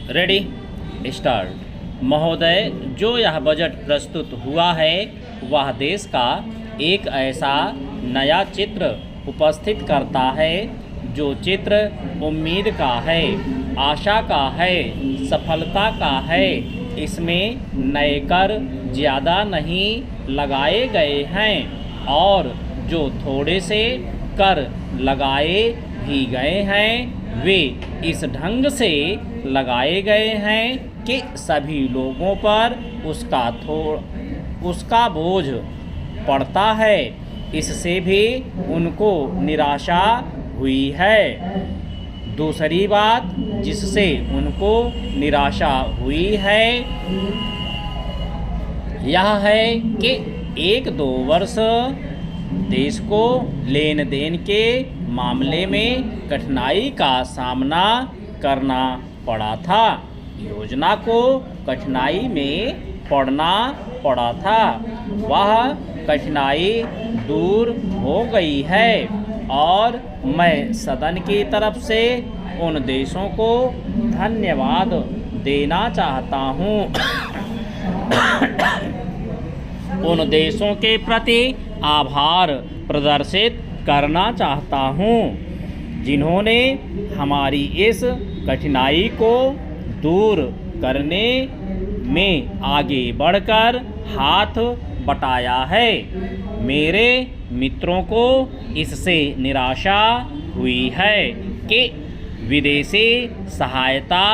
Ready start. महोदय, जो यह बजट प्रस्तुत हुआ है वह देश का एक ऐसा नया चित्र उपस्थित करता है जो चित्र उम्मीद का है, आशा का है, सफलता का है। इसमें नए कर ज़्यादा नहीं लगाए गए हैं और जो थोड़े से कर लगाए भी गए हैं वे इस ढंग से लगाए गए हैं कि सभी लोगों पर उसका बोझ पड़ता है। इससे भी उनको निराशा हुई है। दूसरी बात जिससे उनको निराशा हुई है यह है कि 1-2 वर्ष देश को लेन देन के मामले में कठिनाई का सामना करना पड़ा था। योजना को कठिनाई में पड़ना पड़ा था, वह कठिनाई दूर हो गई है और मैं सदन की तरफ से उन देशों को धन्यवाद देना चाहता हूँ। उन देशों के प्रति आभार प्रदर्शित करना चाहता हूँ जिन्होंने हमारी इस कठिनाई को दूर करने में आगे बढ़कर हाथ बटाया है। मेरे मित्रों को इससे निराशा हुई है कि विदेशी सहायता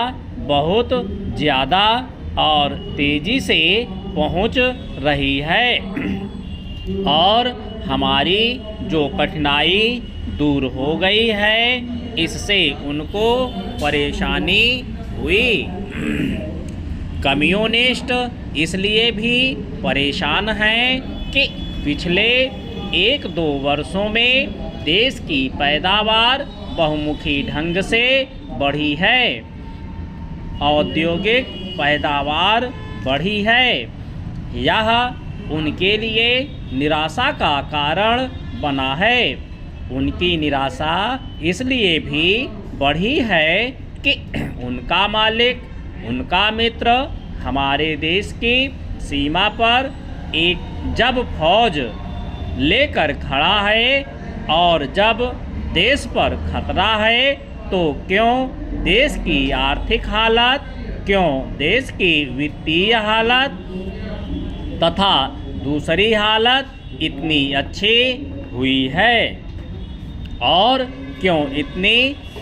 बहुत ज़्यादा और तेज़ी से पहुंच रही है और हमारी जो कठिनाई दूर हो गई है इससे उनको परेशानी हुई। कम्युनिस्ट इसलिए भी परेशान हैं कि पिछले 1-2 वर्षों में देश की पैदावार बहुमुखी ढंग से बढ़ी है, औद्योगिक पैदावार बढ़ी है। यह उनके लिए निराशा का कारण बना है। उनकी निराशा इसलिए भी बढ़ी है कि उनका मालिक, उनका मित्र हमारे देश की सीमा पर जब फौज लेकर खड़ा है और जब देश पर खतरा है तो क्यों देश की आर्थिक हालत, क्यों देश की वित्तीय हालत तथा दूसरी हालत इतनी अच्छी हुई है और क्यों इतनी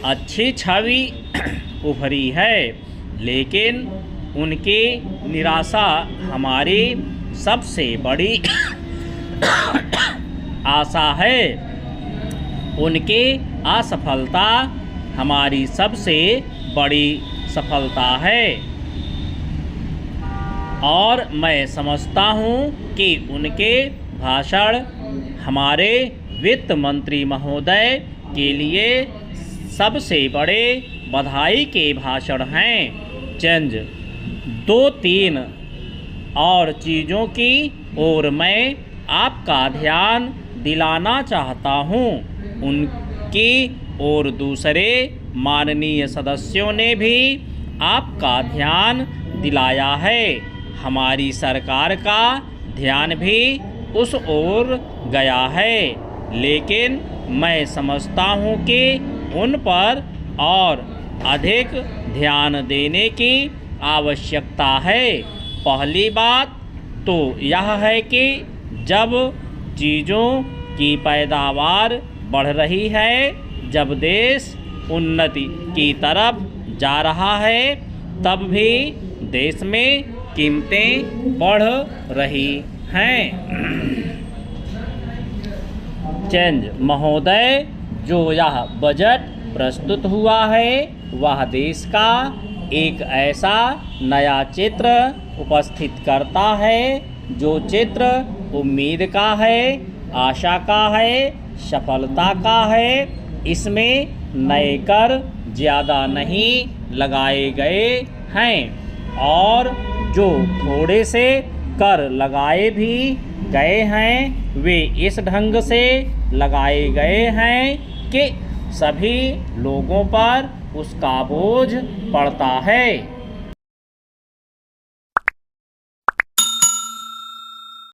अच्छी छवि उभरी है। लेकिन उनकी निराशा हमारी सबसे बड़ी आशा है। उनकी असफलता हमारी सबसे बड़ी सफलता है और मैं समझता हूँ कि उनके भाषण हमारे वित्त मंत्री महोदय के लिए सबसे बड़े बधाई के भाषण हैं। चेंज 2-3 और चीज़ों की ओर मैं आपका ध्यान दिलाना चाहता हूँ। उनकी और दूसरे माननीय सदस्यों ने भी आपका ध्यान दिलाया है। हमारी सरकार का ध्यान भी उस ओर गया है, लेकिन मैं समझता हूँ कि उन पर और अधिक ध्यान देने की आवश्यकता है। पहली बात तो यह है कि जब चीज़ों की पैदावार बढ़ रही है, जब देश उन्नति की तरफ जा रहा है, तब भी देश में कीमतें बढ़ रही हैं। चेंज महोदय, जो यह बजट प्रस्तुत हुआ है वह देश का एक ऐसा नया चित्र उपस्थित करता है जो चित्र उम्मीद का है, आशा का है, सफलता का है। इसमें नए कर ज़्यादा नहीं लगाए गए हैं और जो थोड़े से कर लगाए भी गए हैं वे इस ढंग से लगाए गए हैं कि सभी लोगों पर उसका बोझ पड़ता है।